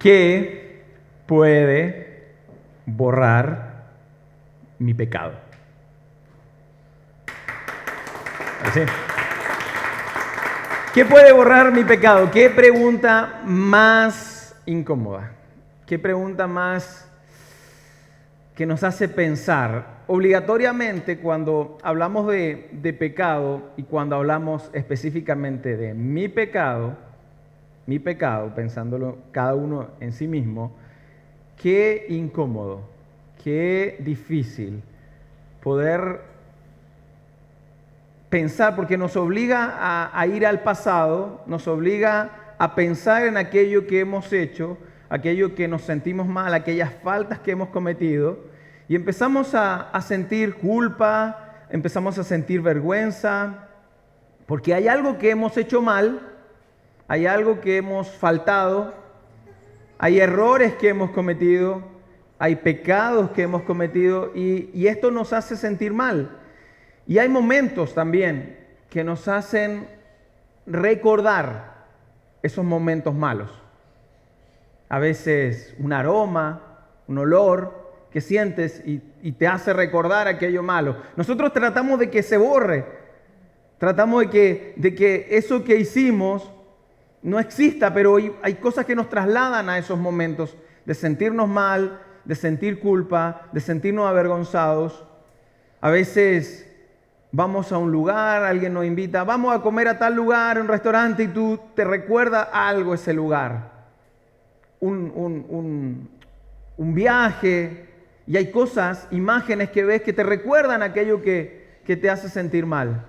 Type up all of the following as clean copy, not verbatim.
¿Qué puede borrar mi pecado? Así. ¿Qué puede borrar mi pecado? ¿Qué pregunta más incómoda? ¿Qué pregunta más que nos hace pensar? Obligatoriamente, cuando hablamos de pecado y cuando hablamos específicamente de mi pecado, pensándolo cada uno en sí mismo, qué incómodo, qué difícil poder pensar, porque nos obliga a ir al pasado, nos obliga a pensar en aquello que hemos hecho, aquello que nos sentimos mal, aquellas faltas que hemos cometido, y empezamos a sentir culpa, empezamos a sentir vergüenza, porque hay algo que hemos hecho mal, hay algo que hemos faltado, hay errores que hemos cometido, hay pecados que hemos cometido, y esto nos hace sentir mal. Y hay momentos también que nos hacen recordar esos momentos malos. A veces un aroma, un olor que sientes y te hace recordar aquello malo. Nosotros tratamos de que se borre, tratamos de que eso que hicimos no exista, pero hay cosas que nos trasladan a esos momentos de sentirnos mal, de sentir culpa, de sentirnos avergonzados. A veces vamos a un lugar, alguien nos invita, vamos a comer a tal lugar, un restaurante, y tú te recuerda algo ese lugar. Un viaje, y hay cosas, imágenes que ves que te recuerdan aquello que te hace sentir mal.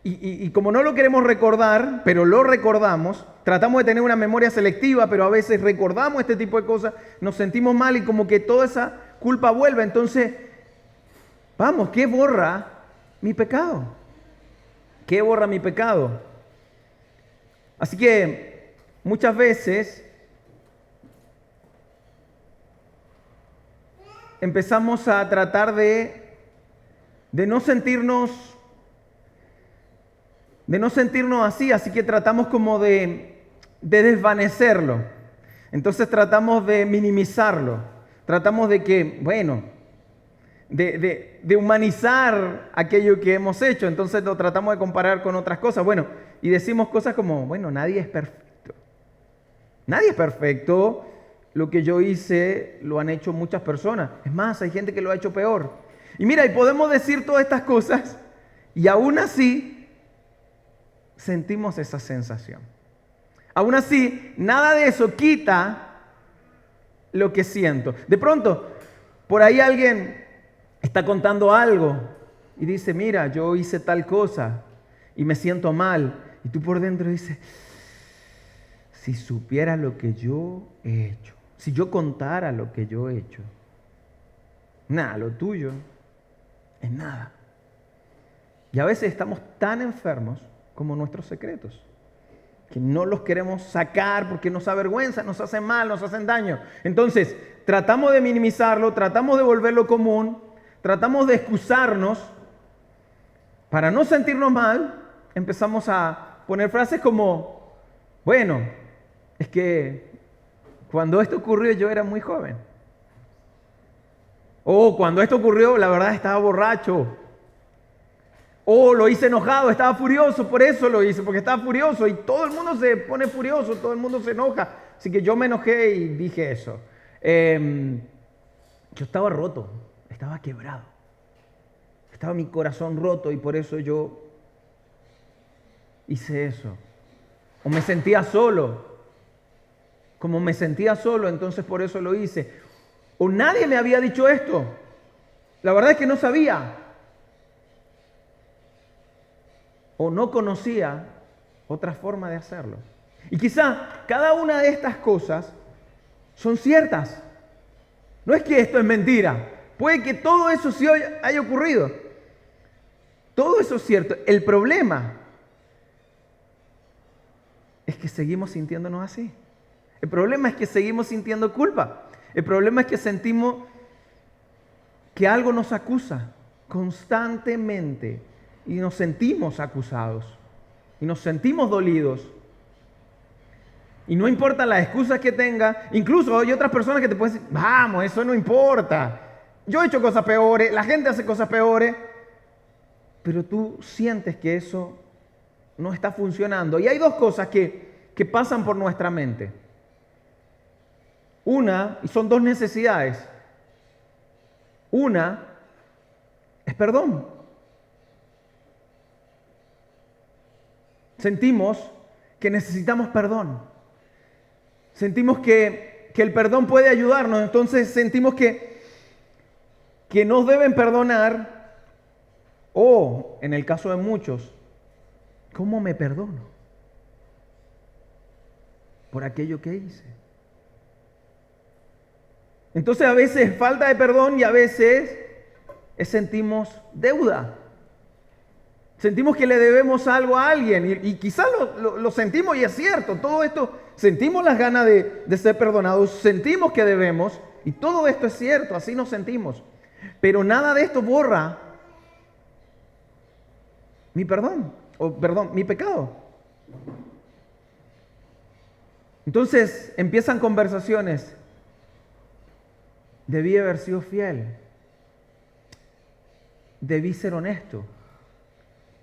Y como no lo queremos recordar, pero lo recordamos, tratamos de tener una memoria selectiva, pero a veces recordamos este tipo de cosas, nos sentimos mal y como que toda esa culpa vuelve. Entonces, vamos, ¿qué borra mi pecado? ¿Qué borra mi pecado? Así que muchas veces empezamos a tratar de no sentirnos así que tratamos como de desvanecerlo. Entonces tratamos de minimizarlo, tratamos de que, bueno, de humanizar aquello que hemos hecho. Entonces lo tratamos de comparar con otras cosas. Bueno, y decimos cosas como, bueno, nadie es perfecto. Nadie es perfecto. Lo que yo hice lo han hecho muchas personas. Es más, hay gente que lo ha hecho peor. Y mira, y podemos decir todas estas cosas y aún así sentimos esa sensación. Aún así, nada de eso quita lo que siento. De pronto, por ahí alguien está contando algo y dice, mira, yo hice tal cosa y me siento mal. Y tú por dentro dices, si supiera lo que yo he hecho, si yo contara lo que yo he hecho, nada, lo tuyo es nada. Y a veces estamos tan enfermos como nuestros secretos, que no los queremos sacar porque nos avergüenzan, nos hacen mal, nos hacen daño. Entonces, tratamos de minimizarlo, tratamos de volverlo común, tratamos de excusarnos para no sentirnos mal. Empezamos a poner frases como, bueno, es que cuando esto ocurrió yo era muy joven. O cuando esto ocurrió, la verdad estaba borracho. O lo hice enojado, estaba furioso, por eso lo hice, porque estaba furioso. Y todo el mundo se pone furioso, todo el mundo se enoja. Así que yo me enojé y dije eso. Yo estaba roto, estaba quebrado. Estaba mi corazón roto y por eso yo hice eso. O me sentía solo. Como me sentía solo, entonces por eso lo hice. O nadie me había dicho esto. La verdad es que no sabía. O no conocía otra forma de hacerlo. Y quizá cada una de estas cosas son ciertas. No es que esto es mentira. Puede que todo eso sí haya ocurrido. Todo eso es cierto. El problema es que seguimos sintiéndonos así. El problema es que seguimos sintiendo culpa. El problema es que sentimos que algo nos acusa constantemente y nos sentimos acusados y nos sentimos dolidos. Y no importa las excusas que tenga, incluso hay otras personas que te pueden decir, vamos, eso no importa. Yo he hecho cosas peores, la gente hace cosas peores, pero tú sientes que eso no está funcionando. Y hay dos cosas que pasan por nuestra mente. Una, y son dos necesidades. Una es perdón. Sentimos que necesitamos perdón. Sentimos que el perdón puede ayudarnos. Entonces sentimos que nos deben perdonar. O, en el caso de muchos, ¿cómo me perdono? Por aquello que hice. Entonces a veces falta de perdón y a veces sentimos deuda. Sentimos que le debemos algo a alguien y quizás lo sentimos y es cierto, todo esto, sentimos las ganas de ser perdonados, sentimos que debemos y todo esto es cierto, así nos sentimos. Pero nada de esto borra mi perdón, mi pecado. Entonces empiezan conversaciones. Debí haber sido fiel. Debí ser honesto.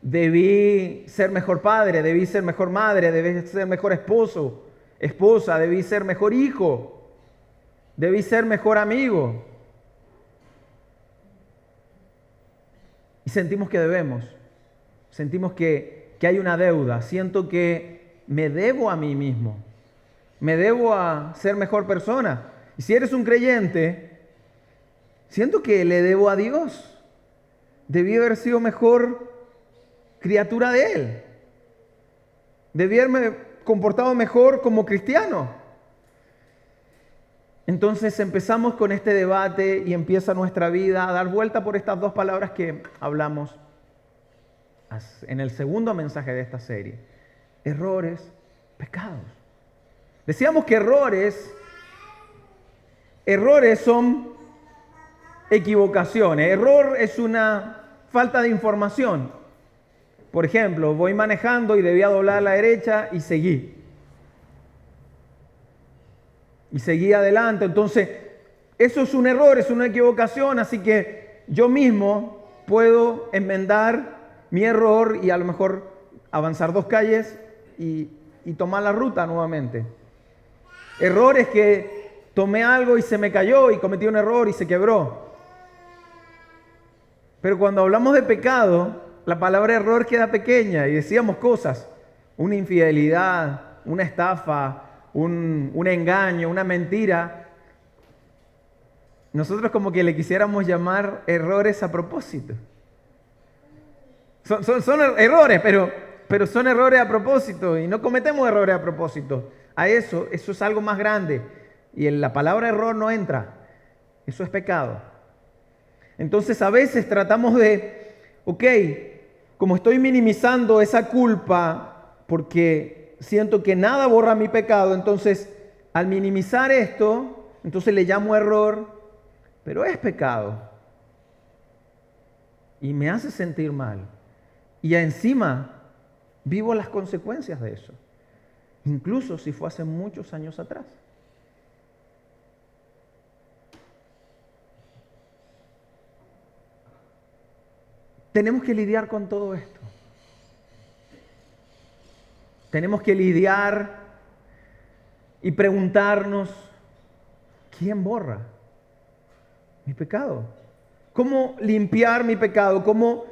Debí ser mejor padre, debí ser mejor madre, debí ser mejor esposo, esposa, debí ser mejor hijo, debí ser mejor amigo. Y sentimos que debemos, sentimos que hay una deuda, siento que me debo a mí mismo, me debo a ser mejor persona. Y si eres un creyente, siento que le debo a Dios, debí haber sido mejor criatura de Él. Debí haberme comportado mejor como cristiano. Entonces empezamos con este debate y empieza nuestra vida a dar vuelta por estas dos palabras que hablamos en el segundo mensaje de esta serie. Errores, pecados. Decíamos que errores son equivocaciones. Error es una falta de información. Por ejemplo, voy manejando y debía doblar a la derecha y seguí. Y seguí adelante. Entonces, eso es un error, es una equivocación, así que yo mismo puedo enmendar mi error y a lo mejor avanzar 2 calles y tomar la ruta nuevamente. Error es que tomé algo y se me cayó y cometí un error y se quebró. Pero cuando hablamos de pecado, la palabra error queda pequeña y decíamos cosas, una infidelidad, una estafa, un engaño, una mentira. Nosotros como que le quisiéramos llamar errores a propósito. Son errores, pero son errores a propósito y no cometemos errores a propósito. Eso es algo más grande y la palabra error no entra. Eso es pecado. Entonces a veces tratamos de, como estoy minimizando esa culpa porque siento que nada borra mi pecado, entonces al minimizar esto, entonces le llamo error, pero es pecado. Y me hace sentir mal. Y encima vivo las consecuencias de eso, incluso si fue hace muchos años atrás. Tenemos que lidiar con todo esto. Tenemos que lidiar y preguntarnos, ¿quién borra mi pecado? ¿Cómo limpiar mi pecado? ¿Cómo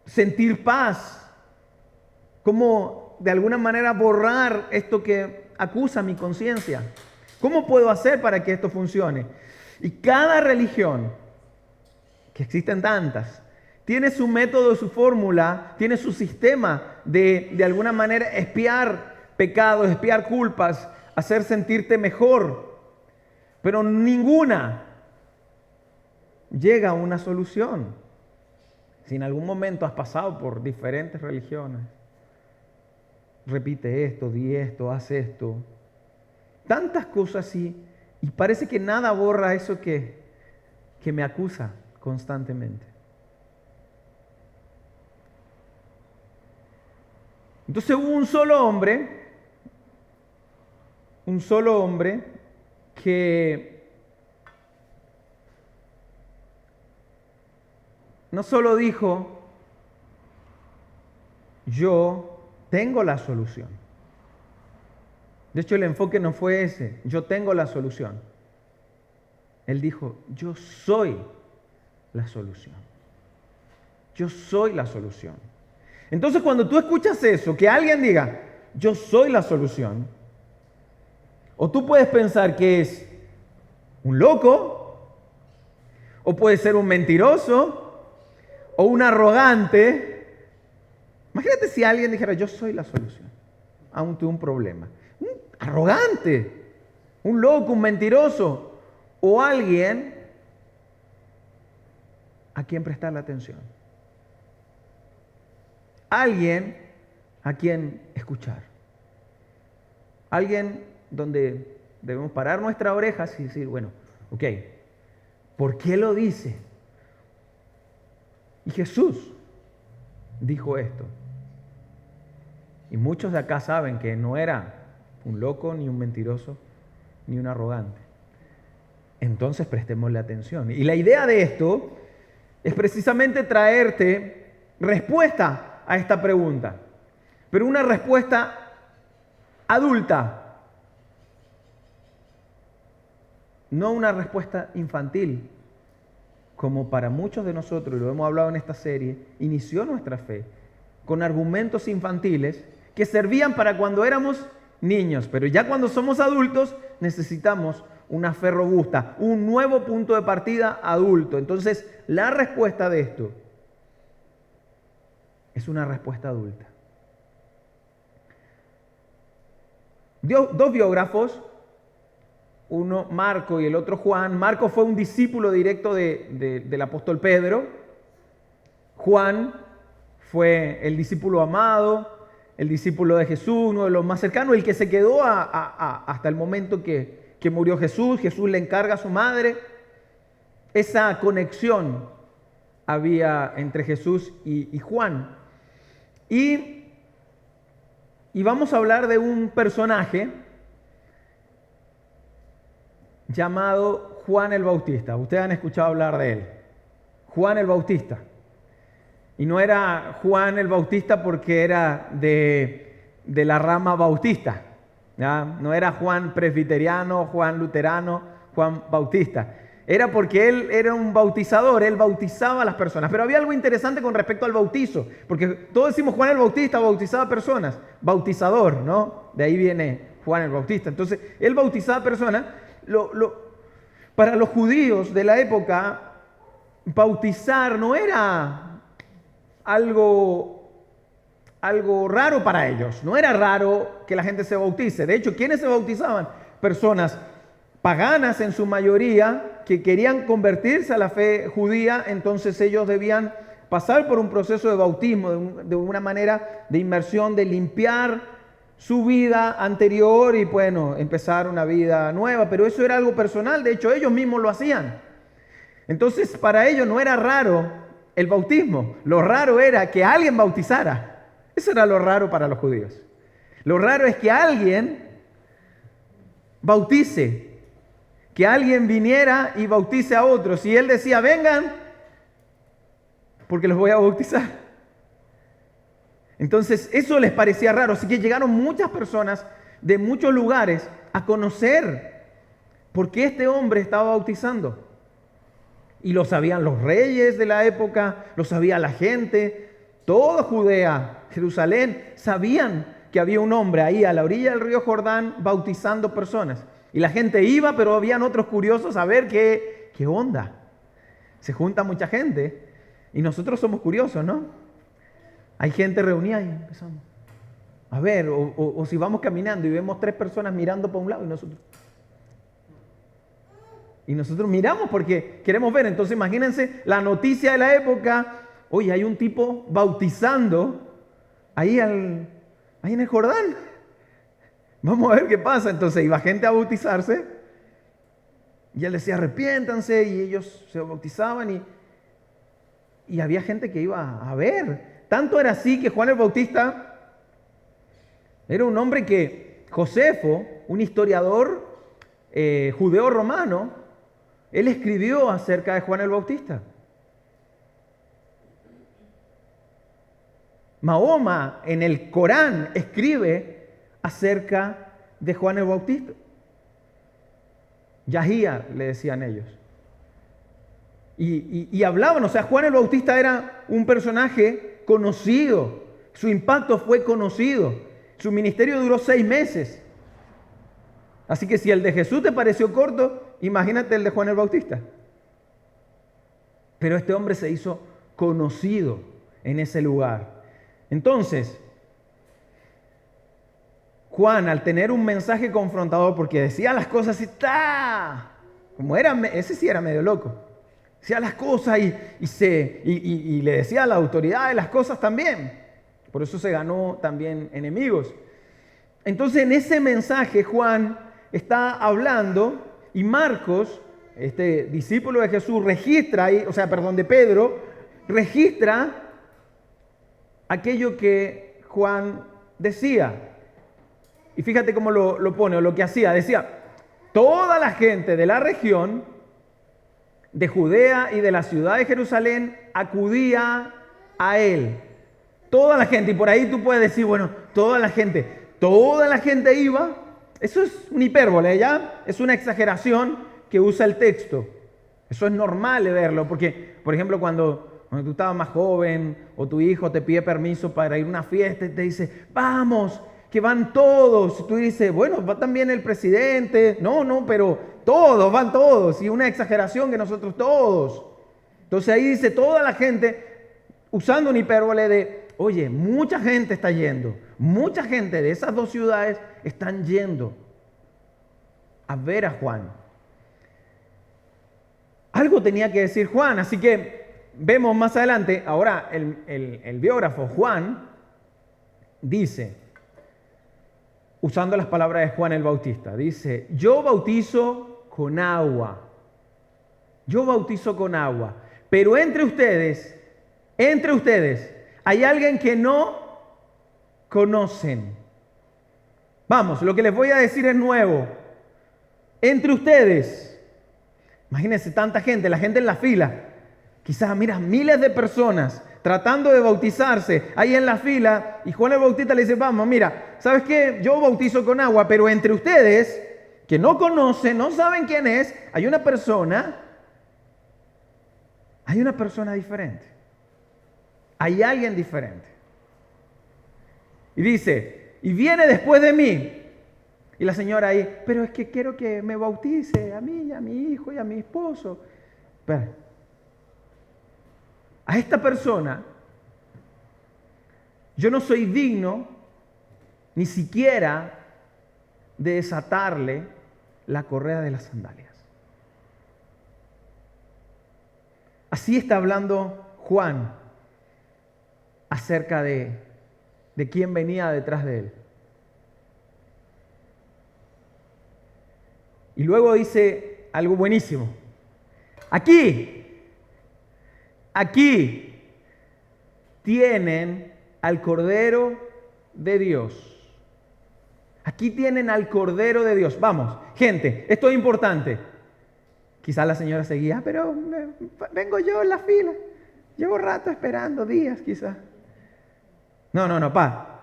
sentir paz? ¿Cómo de alguna manera borrar esto que acusa mi conciencia? ¿Cómo puedo hacer para que esto funcione? Y cada religión, que existen tantas, tiene su método, su fórmula, tiene su sistema de alguna manera espiar pecados, espiar culpas, hacer sentirte mejor. Pero ninguna llega a una solución. Si en algún momento has pasado por diferentes religiones, repite esto, di esto, haz esto. Tantas cosas y parece que nada borra eso que me acusa constantemente. Entonces hubo un solo hombre un solo hombre que no solo dijo, yo tengo la solución. De hecho, el enfoque no fue ese, yo tengo la solución. Él dijo, yo soy la solución. Yo soy la solución. Entonces, cuando tú escuchas eso, que alguien diga, yo soy la solución, o tú puedes pensar que es un loco, o puede ser un mentiroso, o un arrogante. Imagínate si alguien dijera, yo soy la solución ante un problema. Un arrogante, un loco, un mentiroso, o alguien a quien prestarle atención. Alguien a quien escuchar. Alguien donde debemos parar nuestras orejas y decir, bueno, ok, ¿por qué lo dice? Y Jesús dijo esto. Y muchos de acá saben que no era un loco, ni un mentiroso, ni un arrogante. Entonces prestémosle atención. Y la idea de esto es precisamente traerte respuesta a esta pregunta. Pero una respuesta adulta. No una respuesta infantil, como para muchos de nosotros, y lo hemos hablado en esta serie, inició nuestra fe con argumentos infantiles que servían para cuando éramos niños, pero ya cuando somos adultos necesitamos una fe robusta, un nuevo punto de partida adulto. Entonces, la respuesta de esto es una respuesta adulta. Dos biógrafos, uno Marco y el otro Juan. Marco fue un discípulo directo del apóstol Pedro. Juan fue el discípulo amado, el discípulo de Jesús, uno de los más cercanos, el que se quedó hasta el momento que murió Jesús. Jesús le encarga a su madre. Esa conexión había entre Jesús y Juan. Y vamos a hablar de un personaje llamado Juan el Bautista. Ustedes han escuchado hablar de él. Juan el Bautista. Y no era Juan el Bautista porque era de la rama bautista, ¿ya? No era Juan presbiteriano, Juan luterano, Juan Bautista. Era porque él era un bautizador, él bautizaba a las personas. Pero había algo interesante con respecto al bautizo, porque todos decimos Juan el Bautista bautizaba personas, bautizador, ¿no? De ahí viene Juan el Bautista. Entonces, él bautizaba personas. Para los judíos de la época, bautizar no era algo raro para ellos. No era raro que la gente se bautice. De hecho, ¿quiénes se bautizaban? Personas paganas en su mayoría que querían convertirse a la fe judía. Entonces ellos debían pasar por un proceso de bautismo, de una manera de inmersión, de limpiar su vida anterior y bueno, empezar una vida nueva. Pero eso era algo personal. De hecho, ellos mismos lo hacían. Entonces, para ellos no era raro el bautismo. Lo raro era que alguien bautizara. Eso era lo raro para los judíos. Lo raro es que alguien bautice, que alguien viniera y bautice a otros. Y él decía, vengan, porque los voy a bautizar. Entonces, eso les parecía raro. Así que llegaron muchas personas de muchos lugares a conocer por qué este hombre estaba bautizando. Y lo sabían los reyes de la época, lo sabía la gente, toda Judea, Jerusalén, sabían que había un hombre ahí a la orilla del río Jordán bautizando personas. Y la gente iba, pero habían otros curiosos a ver qué onda. Se junta mucha gente y nosotros somos curiosos, ¿no? Hay gente reunida y empezamos a ver, o si vamos caminando y vemos 3 personas mirando para un lado y nosotros miramos porque queremos ver. Entonces imagínense la noticia de la época. Oye, hay un tipo bautizando ahí en el Jordán. Vamos a ver qué pasa. Entonces iba gente a bautizarse y él decía arrepiéntanse y ellos se bautizaban y había gente que iba a ver. Tanto era así que Juan el Bautista era un hombre que Josefo, un historiador judeo-romano, él escribió acerca de Juan el Bautista. Mahoma en el Corán escribe acerca de Juan el Bautista. Yahía le decían ellos. Y hablaban, o sea, Juan el Bautista era un personaje conocido. Su impacto fue conocido. Su ministerio duró 6 meses. Así que si el de Jesús te pareció corto, imagínate el de Juan el Bautista. Pero este hombre se hizo conocido en ese lugar. Entonces, Juan, al tener un mensaje confrontador, porque decía las cosas así, como era, ese sí era medio loco. Decía las cosas y le decía a la autoridad de las cosas también. Por eso se ganó también enemigos. Entonces, en ese mensaje, Juan está hablando y Marcos, este discípulo de Jesús, de Pedro, registra aquello que Juan decía. Y fíjate cómo lo pone, o lo que hacía. Decía, toda la gente de la región, de Judea y de la ciudad de Jerusalén, acudía a él. Toda la gente, y por ahí tú puedes decir, bueno, toda la gente iba. Eso es una hipérbole, ¿ya? Es una exageración que usa el texto. Eso es normal de verlo, porque, por ejemplo, cuando tú estabas más joven o tu hijo te pide permiso para ir a una fiesta y te dice, vamos, que van todos. Y tú dices, bueno, va también el presidente. No, pero todos, van todos. Y una exageración que nosotros todos. Entonces ahí dice toda la gente, usando una hipérbole de, oye, mucha gente está yendo. Mucha gente de esas 2 ciudades están yendo a ver a Juan. Algo tenía que decir Juan, así que vemos más adelante, ahora el biógrafo Juan dice, usando las palabras de Juan el Bautista, dice, yo bautizo con agua, pero entre ustedes, hay alguien que no conocen. Vamos, lo que les voy a decir es nuevo. Entre ustedes, imagínense tanta gente, la gente en la fila, quizás, mira, miles de personas tratando de bautizarse ahí en la fila, y Juan el Bautista le dice, vamos, mira, ¿sabes qué? Yo bautizo con agua, pero entre ustedes, que no conocen, no saben quién es, hay una persona diferente. Hay alguien diferente. Y dice, y viene después de mí. Y la señora ahí, pero es que quiero que me bautice a mí, a mi hijo y a mi esposo. Pero, a esta persona, yo no soy digno ni siquiera de desatarle la correa de las sandalias. Así está hablando Juan acerca de quién venía detrás de él. Y luego dice algo buenísimo. Aquí tienen al Cordero de Dios. Aquí tienen al Cordero de Dios. Vamos, gente, esto es importante. Quizás la señora seguía, pero vengo yo en la fila. Llevo rato esperando, días quizás. No,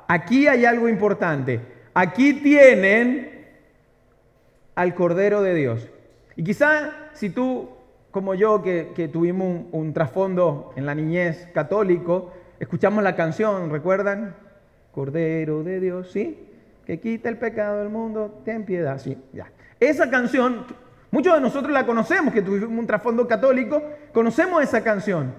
aquí hay algo importante. Aquí tienen al Cordero de Dios. Y quizá si tú, como yo, que tuvimos un trasfondo en la niñez católico, escuchamos la canción, ¿recuerdan? Cordero de Dios, ¿sí? Que quita el pecado del mundo, ten piedad, sí, ya. Esa canción, muchos de nosotros la conocemos, que tuvimos un trasfondo católico, conocemos esa canción,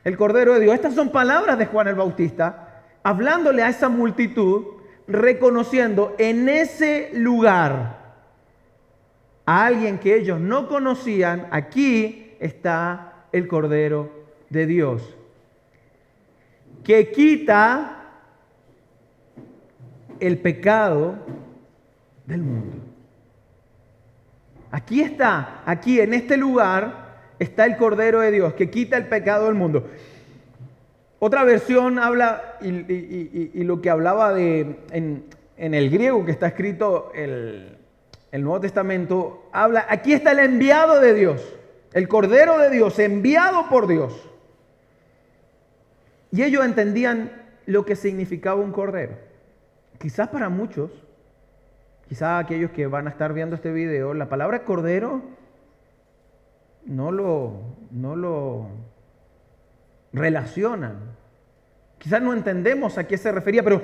el Cordero de Dios. Estas son palabras de Juan el Bautista, hablándole a esa multitud, reconociendo en ese lugar a alguien que ellos no conocían. Aquí está el Cordero de Dios, que quita el pecado del mundo. Aquí está, aquí en este lugar está el Cordero de Dios, que quita el pecado del mundo. Otra versión habla, y lo que hablaba en el griego que está escrito el Nuevo Testamento, habla, aquí está el enviado de Dios, el Cordero de Dios, enviado por Dios. Y ellos entendían lo que significaba un cordero. Quizás para muchos, quizás aquellos que van a estar viendo este video, la palabra cordero no lo relacionan. Quizás no entendemos a qué se refería, pero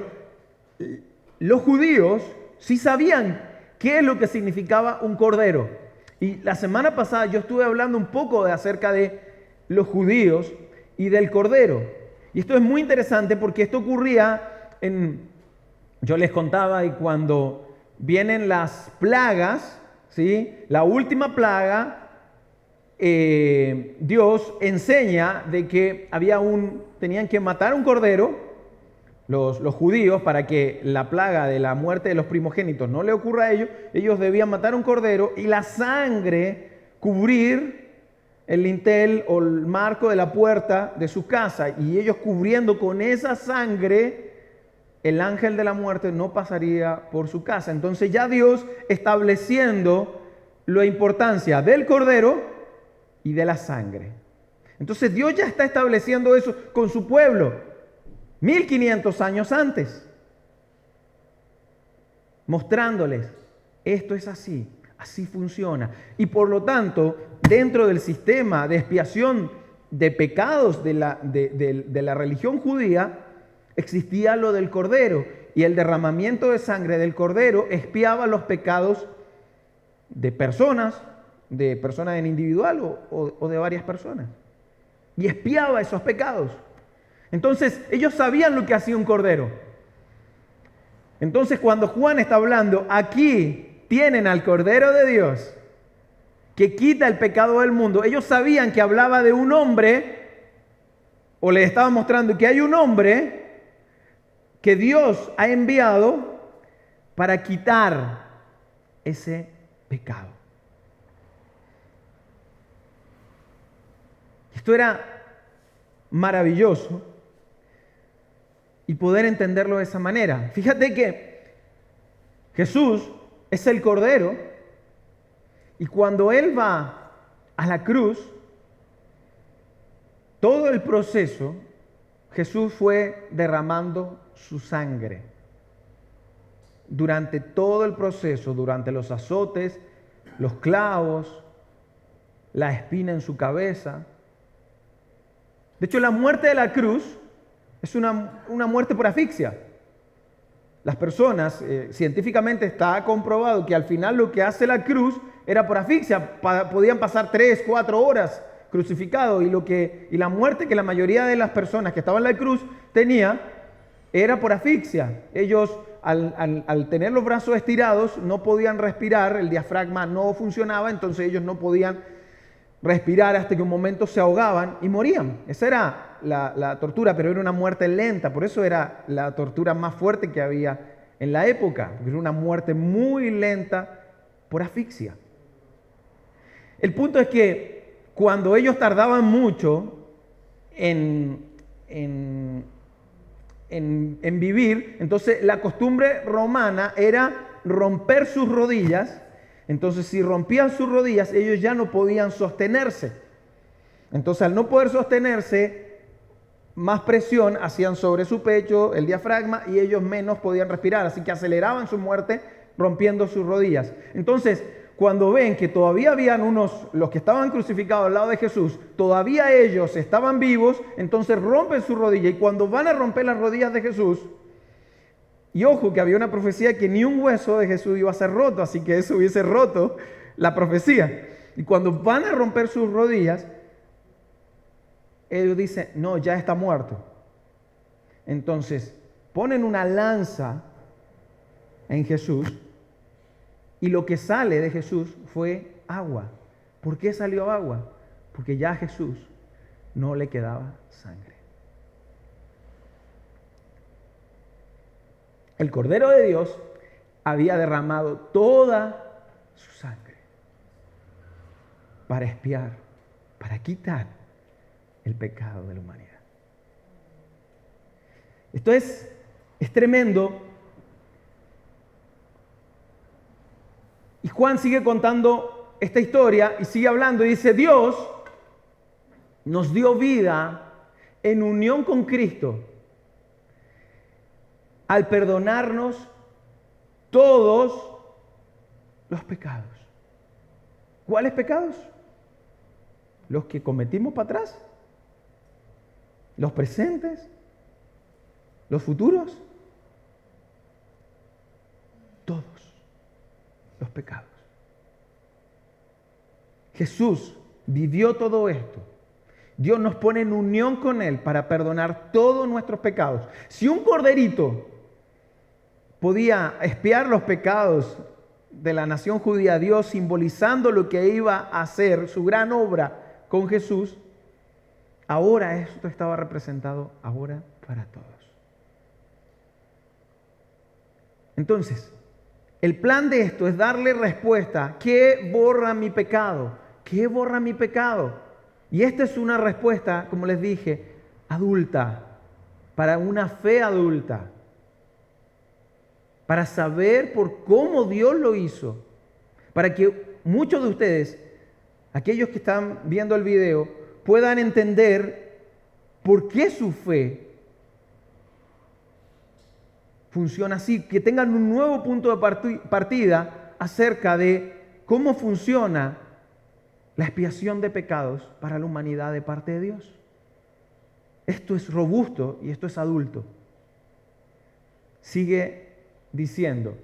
los judíos sí sabían qué es lo que significaba un cordero. Y la semana pasada yo estuve hablando un poco acerca de los judíos y del cordero. Y esto es muy interesante porque esto ocurría yo les contaba, y cuando vienen las plagas, ¿sí? La última plaga, Dios enseña de que tenían que matar un cordero, los judíos, para que la plaga de la muerte de los primogénitos no le ocurra a ellos. Ellos debían matar un cordero y la sangre cubrir el lintel o el marco de la puerta de su casa, y ellos cubriendo con esa sangre, el ángel de la muerte no pasaría por su casa. Entonces ya Dios estableciendo la importancia del cordero y de la sangre. Entonces Dios ya está estableciendo eso con su pueblo 1500 años antes, mostrándoles, esto es así, así funciona. Y por lo tanto, dentro del sistema de expiación de pecados de la religión judía, existía lo del cordero, y el derramamiento de sangre del cordero expiaba los pecados de personas en individual o de varias personas, y expiaba esos pecados. Entonces ellos sabían lo que hacía un cordero. Entonces cuando Juan está hablando, aquí tienen al Cordero de Dios que quita el pecado del mundo, ellos sabían que hablaba de un hombre, o les estaba mostrando que hay un hombre que Dios ha enviado para quitar ese pecado. Esto era maravilloso, y poder entenderlo de esa manera. Fíjate que Jesús es el Cordero, y cuando Él va a la cruz, todo el proceso, Jesús fue derramando su sangre. Durante todo el proceso, durante los azotes, los clavos, la espina en su cabeza. De hecho, la muerte de la cruz es una muerte por asfixia. Las personas, científicamente está comprobado que al final lo que hace la cruz era por asfixia. Podían pasar 3, 4 horas crucificados, y la muerte que la mayoría de las personas que estaban en la cruz tenía era por asfixia. Ellos, al tener los brazos estirados, no podían respirar, el diafragma no funcionaba, entonces ellos no podían respirar hasta que un momento se ahogaban y morían. Esa era la tortura, pero era una muerte lenta. Por eso era la tortura más fuerte que había en la época, porque era una muerte muy lenta por asfixia. El punto es que cuando ellos tardaban mucho en vivir, entonces la costumbre romana era romper sus rodillas. Entonces, si rompían sus rodillas, ellos ya no podían sostenerse. Entonces, al no poder sostenerse, más presión hacían sobre su pecho, el diafragma, y ellos menos podían respirar. Así que aceleraban su muerte rompiendo sus rodillas. Entonces, cuando ven que todavía habían los que estaban crucificados al lado de Jesús, todavía ellos estaban vivos, entonces rompen su rodilla. Y cuando van a romper las rodillas de Jesús, y ojo que había una profecía que ni un hueso de Jesús iba a ser roto, así que eso hubiese roto la profecía. Y cuando van a romper sus rodillas, ellos dicen, no, ya está muerto. Entonces, ponen una lanza en Jesús, y lo que sale de Jesús fue agua. ¿Por qué salió agua? Porque ya a Jesús no le quedaba sangre. El Cordero de Dios había derramado toda su sangre para expiar, para quitar el pecado de la humanidad. Esto es tremendo, Y Juan sigue contando esta historia y sigue hablando y dice, Dios nos dio vida en unión con Cristo al perdonarnos todos los pecados. ¿Cuáles pecados? Los que cometimos para atrás, los presentes, los futuros, todos los pecados. Jesús vivió todo esto. Dios nos pone en unión con Él para perdonar todos nuestros pecados. Si un corderito podía expiar los pecados de la nación judía, Dios simbolizando lo que iba a hacer, su gran obra con Jesús, ahora esto estaba representado ahora para todos. Entonces, el plan de esto es darle respuesta. ¿Qué borra mi pecado? ¿Qué borra mi pecado? Y esta es una respuesta, como les dije, adulta, para una fe adulta, para saber por cómo Dios lo hizo, para que muchos de ustedes, aquellos que están viendo el video, puedan entender por qué su fe funciona así, que tengan un nuevo punto de partida acerca de cómo funciona la expiación de pecados para la humanidad de parte de Dios. Esto es robusto y esto es adulto. Sigue diciendo,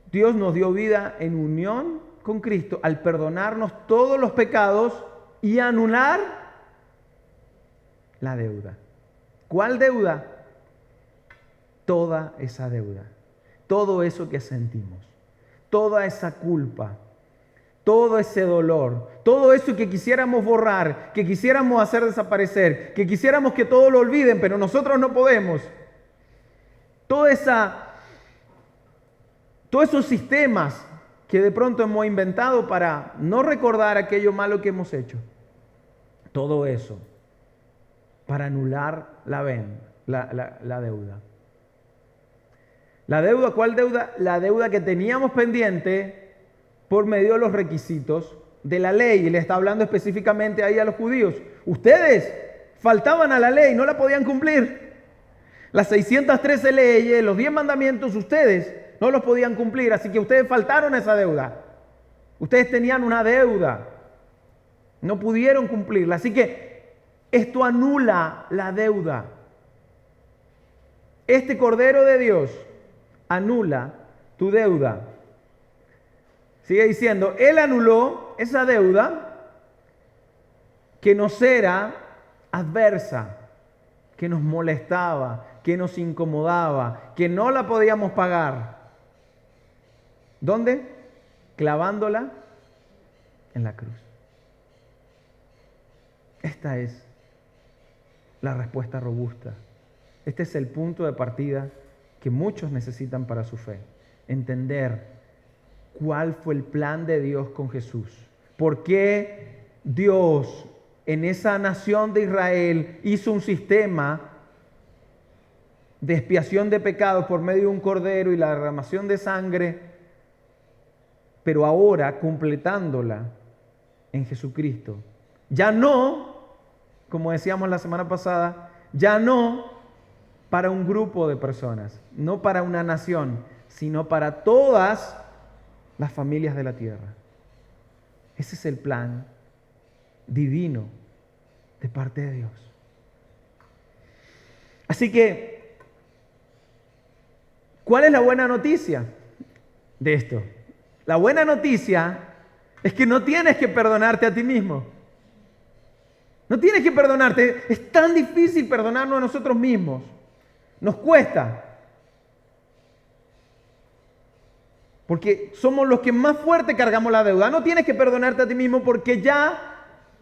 Dios nos dio vida en unión con Cristo al perdonarnos todos los pecados y anular la deuda. ¿Cuál deuda? Toda esa deuda, todo eso que sentimos, toda esa culpa, todo ese dolor, todo eso que quisiéramos borrar, que quisiéramos hacer desaparecer, que quisiéramos que todos lo olviden, pero nosotros no podemos. Todos esos sistemas que de pronto hemos inventado para no recordar aquello malo que hemos hecho. Todo eso para anular la deuda. ¿La deuda? ¿Cuál deuda? La deuda que teníamos pendiente por medio de los requisitos de la ley. Y le está hablando específicamente ahí a los judíos. Ustedes faltaban a la ley, no la podían cumplir. Las 613 leyes, los 10 mandamientos, ustedes no los podían cumplir. Así que ustedes faltaron a esa deuda. Ustedes tenían una deuda. No pudieron cumplirla. Así que esto anula la deuda. Este Cordero de Dios anula tu deuda. Sigue diciendo, Él anuló esa deuda que nos era adversa, que nos molestaba, que nos incomodaba, que no la podíamos pagar. ¿Dónde? Clavándola en la cruz. Esta es la respuesta robusta. Este es el punto de partida que muchos necesitan para su fe. Entender cuál fue el plan de Dios con Jesús. ¿Por qué Dios en esa nación de Israel hizo un sistema de expiación de pecados por medio de un cordero y la derramación de sangre, pero ahora completándola en Jesucristo? Ya no, como decíamos la semana pasada, ya no para un grupo de personas, no para una nación, sino para todas las familias de la tierra. Ese es el plan divino de parte de Dios. Así que, ¿cuál es la buena noticia de esto? La buena noticia es que no tienes que perdonarte a ti mismo. No tienes que perdonarte. Es tan difícil perdonarnos a nosotros mismos. Nos cuesta. Porque somos los que más fuerte cargamos la deuda. No tienes que perdonarte a ti mismo porque ya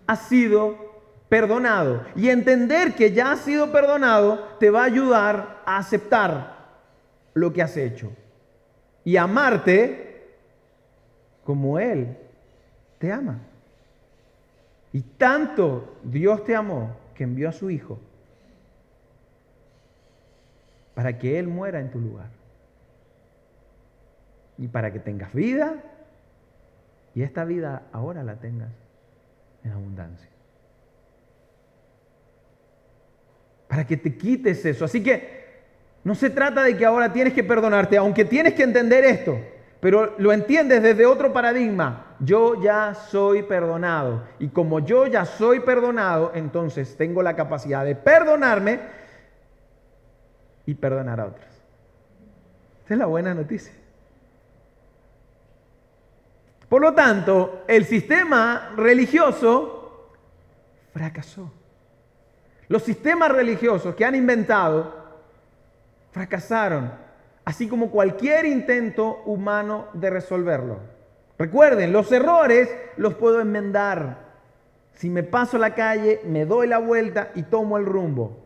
has sido perdonado. Y entender que ya has sido perdonado te va a ayudar a aceptar lo que has hecho. Y amarte como Él te ama. Y tanto Dios te amó que envió a su Hijo para que Él muera en tu lugar. y para que tengas vida, y esta vida ahora la tengas en abundancia. Para que te quites eso. Así que no se trata de que ahora tienes que perdonarte, aunque tienes que entender esto, pero lo entiendes desde otro paradigma. Yo ya soy perdonado. Y como yo ya soy perdonado, entonces tengo la capacidad de perdonarme y perdonar a otros. Esa es la buena noticia. Por lo tanto, el sistema religioso fracasó. Los sistemas religiosos que han inventado fracasaron, así como cualquier intento humano de resolverlo. Recuerden, los errores los puedo enmendar. Si me paso la calle, me doy la vuelta y tomo el rumbo.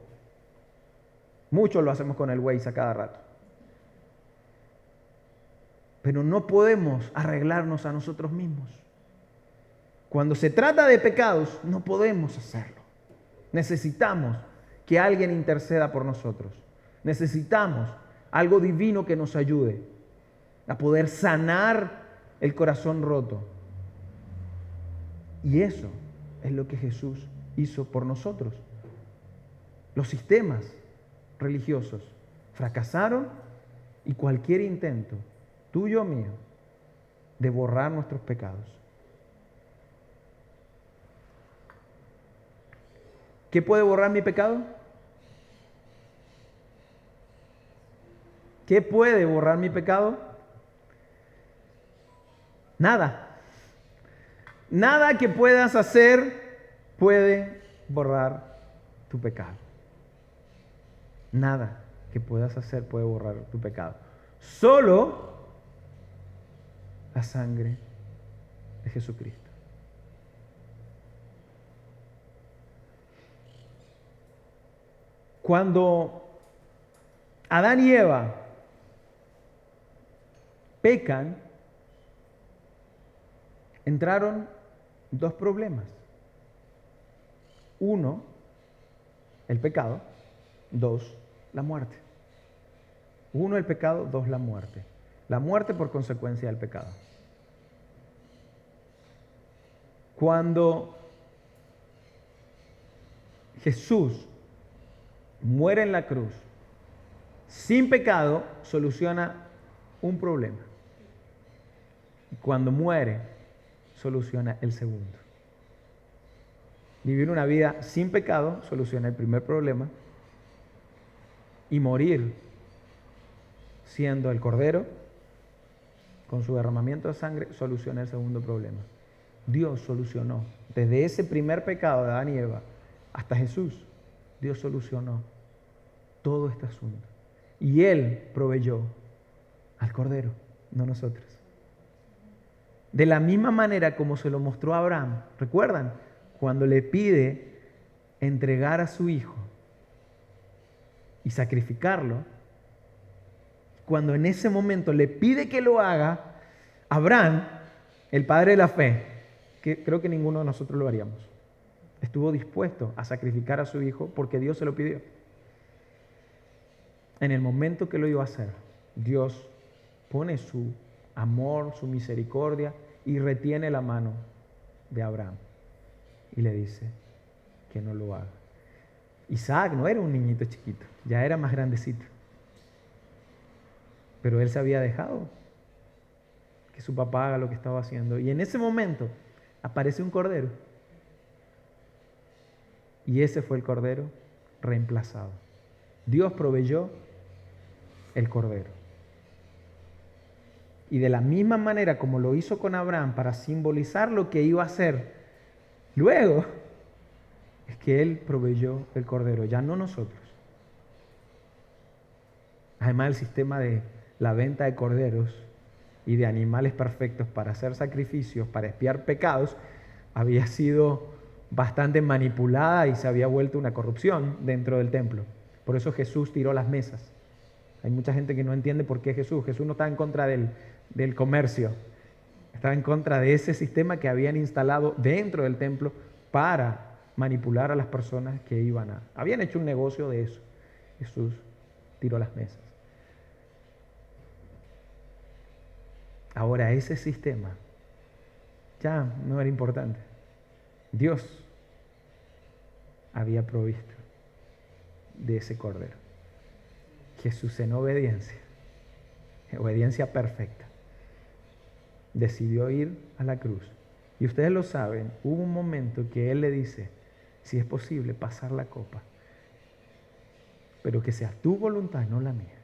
Muchos lo hacemos con el Waze a cada rato. Pero no podemos arreglarnos a nosotros mismos. Cuando se trata de pecados, no podemos hacerlo. Necesitamos que alguien interceda por nosotros. Necesitamos algo divino que nos ayude a poder sanar el corazón roto. Y eso es lo que Jesús hizo por nosotros. Los sistemas religiosos fracasaron y cualquier intento, tuyo o mío, de borrar nuestros pecados. ¿Qué puede borrar mi pecado? ¿Qué puede borrar mi pecado? Nada. Nada que puedas hacer puede borrar tu pecado. Nada que puedas hacer puede borrar tu pecado. Solo la sangre de Jesucristo. Cuando Adán y Eva pecan, entraron dos problemas. Uno, el pecado. Dos, la muerte. Uno, el pecado. Dos, la muerte. La muerte por consecuencia del pecado. Cuando Jesús muere en la cruz, sin pecado, soluciona un problema. Y cuando muere, soluciona el segundo. Vivir una vida sin pecado soluciona el primer problema. Y morir siendo el Cordero, con su derramamiento de sangre, soluciona el segundo problema. Dios solucionó, desde ese primer pecado de Adán y Eva hasta Jesús, Dios solucionó todo este asunto. Y Él proveyó al Cordero, no nosotros. De la misma manera como se lo mostró a Abraham, ¿recuerdan? Cuando le pide entregar a su hijo y sacrificarlo, cuando en ese momento le pide que lo haga, Abraham, el padre de la fe, que creo que ninguno de nosotros lo haríamos, estuvo dispuesto a sacrificar a su hijo porque Dios se lo pidió. En el momento que lo iba a hacer, Dios pone su amor, su misericordia y retiene la mano de Abraham y le dice que no lo haga. Isaac no era un niñito chiquito, ya era más grandecito, pero él se había dejado que su papá haga lo que estaba haciendo, y en ese momento aparece un cordero, y ese fue el cordero reemplazado. Dios proveyó el cordero. Y de la misma manera como lo hizo con Abraham para simbolizar lo que iba a hacer luego, es que Él proveyó el cordero, ya no nosotros. Además, el sistema de la venta de corderos y de animales perfectos para hacer sacrificios, para expiar pecados, había sido bastante manipulada y se había vuelto una corrupción dentro del templo. Por eso Jesús tiró las mesas. Hay mucha gente que no entiende por qué Jesús no estaba en contra del comercio, estaba en contra de ese sistema que habían instalado dentro del templo para manipular a las personas que habían hecho un negocio de eso. Jesús tiró las mesas. Ahora, ese sistema ya no era importante. Dios había provisto de ese cordero. Jesús, en obediencia perfecta, decidió ir a la cruz. Y ustedes lo saben, hubo un momento que Él le dice, si es posible, pasar la copa, pero que sea tu voluntad, no la mía.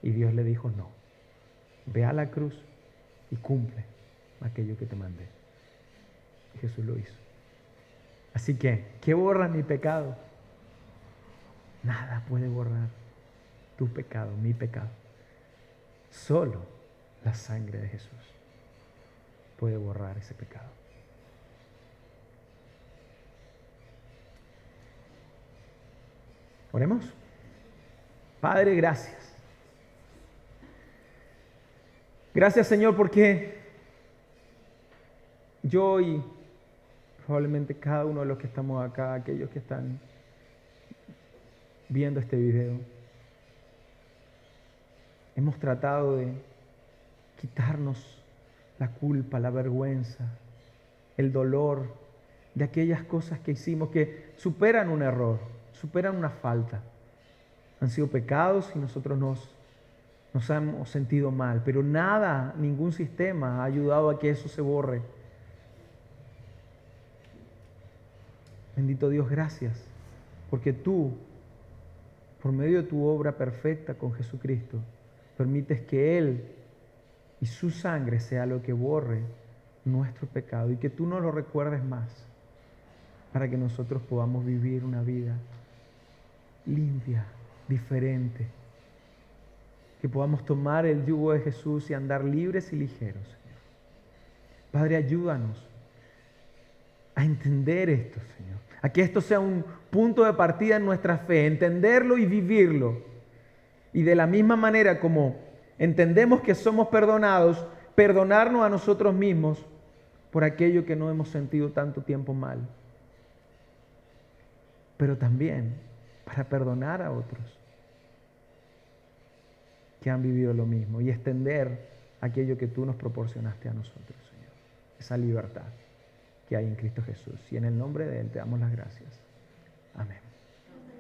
Y Dios le dijo, no, ve a la cruz y cumple aquello que te mandé. Y Jesús lo hizo. Así que, ¿qué borra mi pecado? Nada puede borrar tu pecado, mi pecado. Solo la sangre de Jesús puede borrar ese pecado. Oremos. Padre, gracias. Gracias, Señor, porque yo y probablemente cada uno de los que estamos acá, aquellos que están viendo este video, hemos tratado de quitarnos la culpa, la vergüenza, el dolor de aquellas cosas que hicimos que superan un error, superan una falta. Han sido pecados y nosotros nos hemos sentido mal, pero nada, ningún sistema ha ayudado a que eso se borre. Bendito Dios, gracias, porque tú, por medio de tu obra perfecta con Jesucristo, permites que Él y su sangre sea lo que borre nuestro pecado y que tú no lo recuerdes más, para que nosotros podamos vivir una vida limpia, diferente, que podamos tomar el yugo de Jesús y andar libres y ligeros, Señor. Padre, ayúdanos a entender esto, Señor, a que esto sea un punto de partida en nuestra fe, entenderlo y vivirlo. Y de la misma manera como entendemos que somos perdonados, perdonarnos a nosotros mismos por aquello que no hemos sentido tanto tiempo mal. Pero también para perdonar a otros que han vivido lo mismo y extender aquello que tú nos proporcionaste a nosotros, Señor. Esa libertad que hay en Cristo Jesús. Y en el nombre de Él te damos las gracias. Amén.